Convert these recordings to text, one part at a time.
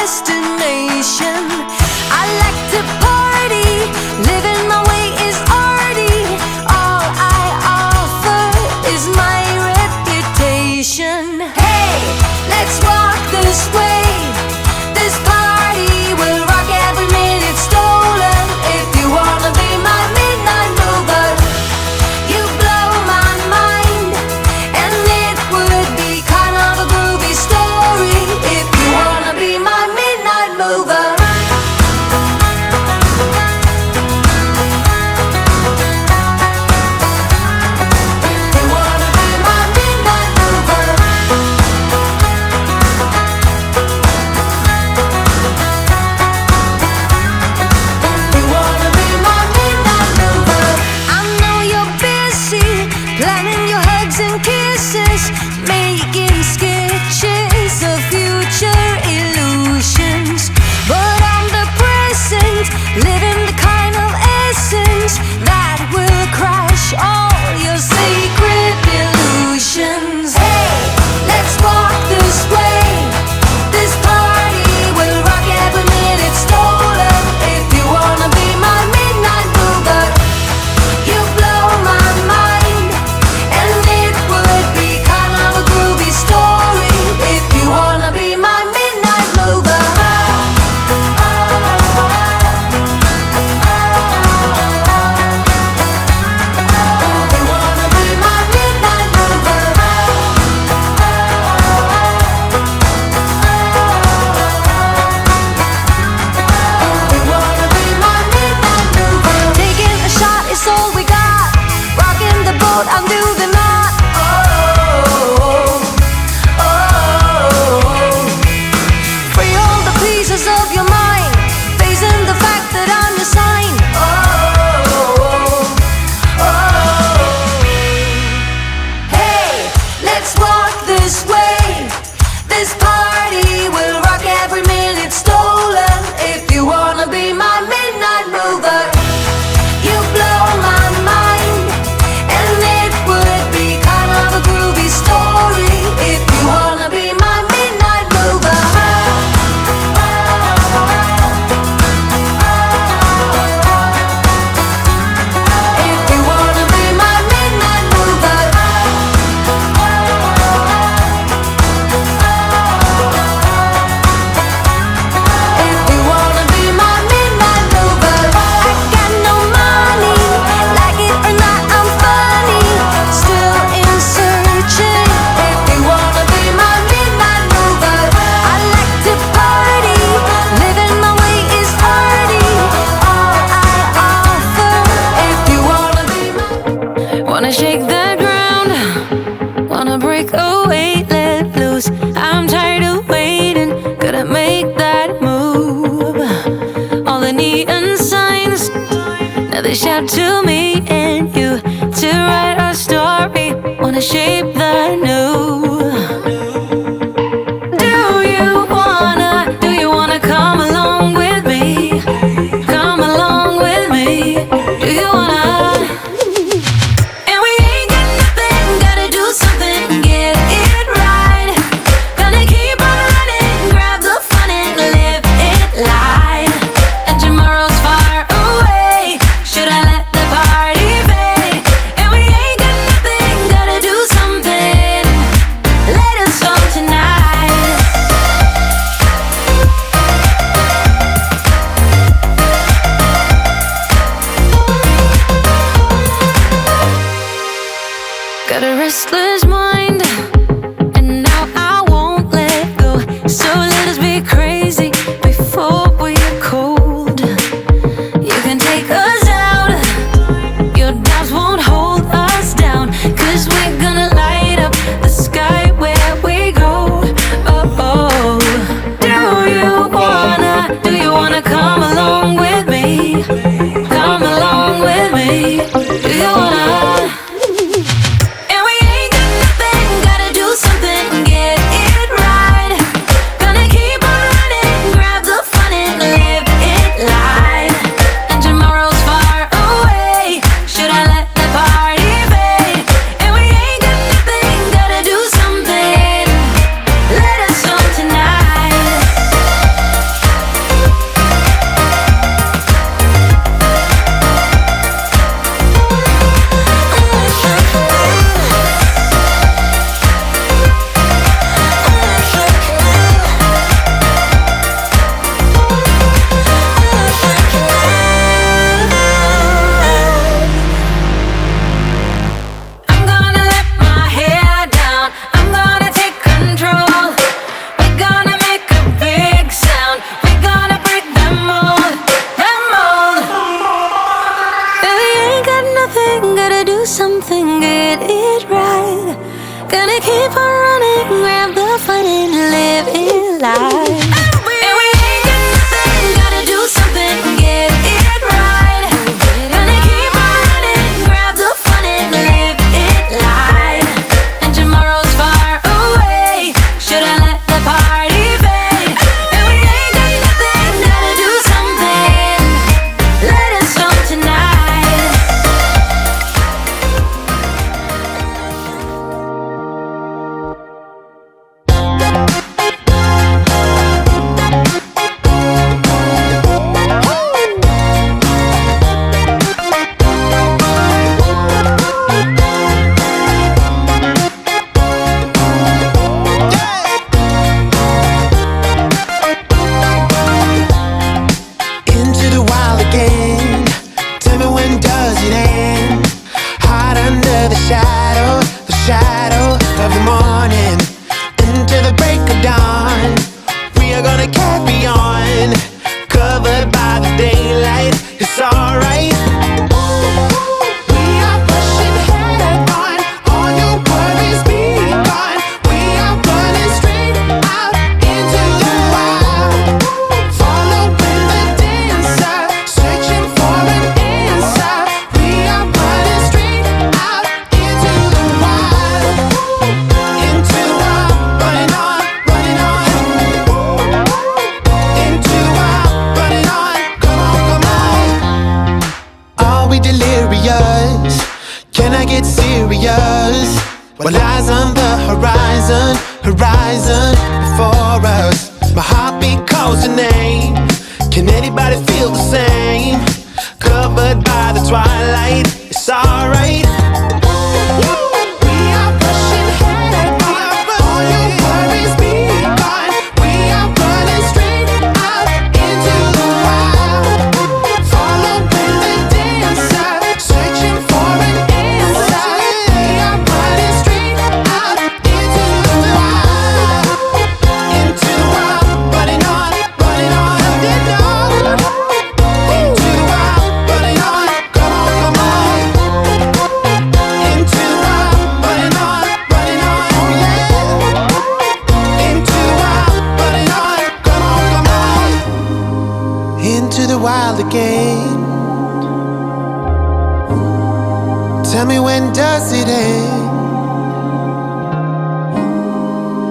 destination. I like to party, living my way is arty. All I offer is my reputation. Hey, let's walk this way. This party will rock every minute stolen. If you wanna be my midnight mover, you blow my mind, and it would be kind of a groovy story. If you wanna be my midnight mover. Planning your hugs and kisses, making sketches of future illusions. But I'm the present, living the kind of essence that will crush all your sacred illusions. Hey, let's walk this way. This party will rock every minute stolen. If you wanna be my midnight mover, you blow my mind, and it would be kind of a groovy story. If you wanna be my midnight mover. If you wanna be my midnight mover. If you wanna be my midnight mover. Taking a shot is all we got. Rocking the boat, undo the knot. Free all the pieces of your mind, facing the fact that I'm your sign. Hey, let's walk this way. This party will rock every minute stolen. If you wanna be my midnight mover, you blow my mind, and it would be kind of a groovy story. If you wanna be my midnight mover. If you wanna be my midnight mover. If you wanna be my midnight mover. I got no money, like it or not, I'm funny, still in searching. If you wanna be my midnight mover, I like to party, living my way is arty. All I offer. If you wanna be my wanna shake the ground, wanna break away, let loose. I'm tired of waiting, gotta make that move. All the neon signs, now they shout to me and you to write our story. Wanna shape the new. Do you wanna come along with me? Come along with me. Do you wanna? And we ain't got nothing, gotta do something, get it right. Gonna keep on running, grab the fun and live it light. And tomorrow's far away, should I let the party fade? And we ain't got nothing, gotta do something, let us all tonight. Got a restless mind, and now I won't let go. So let us be crazy before we are cold. You can take us out, your doubts won't hold us down, 'cause we're gonna light up the sky where we go. Oh, do you wanna come along with me? Come along with me. Do you wanna? And we ain't got nothing, gotta do something, get it right. Gonna keep on running, grab the fun and live it life. And we ain't got nothing, gotta do something, get it right. Gonna keep on running, grab the fun and live it life. And tomorrow's far away, should I let the party fade? And we ain't got nothing, gotta do something, let us know tonight. Into the wild again. Tell me when does it end? Hide under the shadow of the morning. Into the break of dawn. We are gonna carry on. Covered by the daylight, it's alright. We are pushing head on. All your worries be gone. We are running straight out into the wild. Following the dancer, searching for an answer. We are running straight out into the wild. Into our running on, running on. Into our running on, come on, come on. Are we delirious? Can I get serious? What lies on the horizon, horizon before us? My heartbeat calls your name. Can anybody feel the same? Covered by the twilight, it's alright. We are pushing head on. All your worries be gone. We are running straight out into the wild. Following the dancer, searching for an answer. We are running straight out into the wild. Into the wild, running on, running on. Into the wild, running on, come on, come on. Into the wild, running on, yeah. Into the wild, running on, come on, come on. Into the wild again. Tell me when does it end?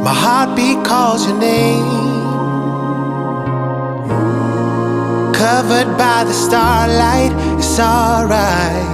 My heartbeat calls your name. Covered by the starlight, it's alright.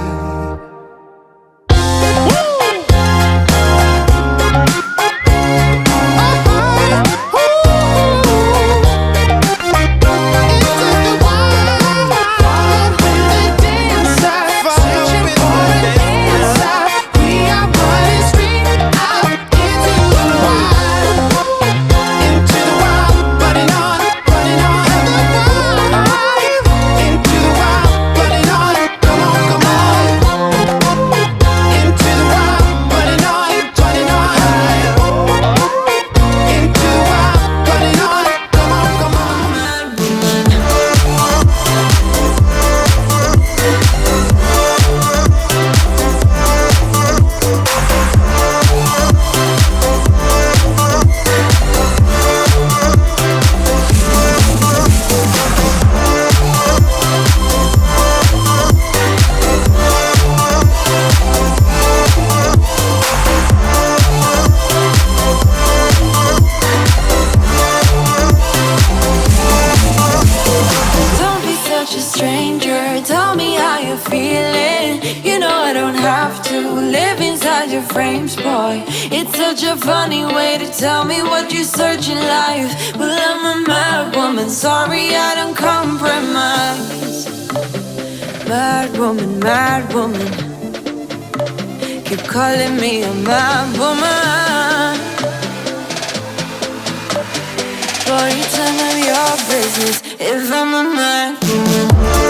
Funny way to tell me what you search in life. Well, I'm a mad woman, sorry I don't compromise. Mad woman, mad woman. Keep calling me a mad woman. Boy, you tell me your business if I'm a mad woman.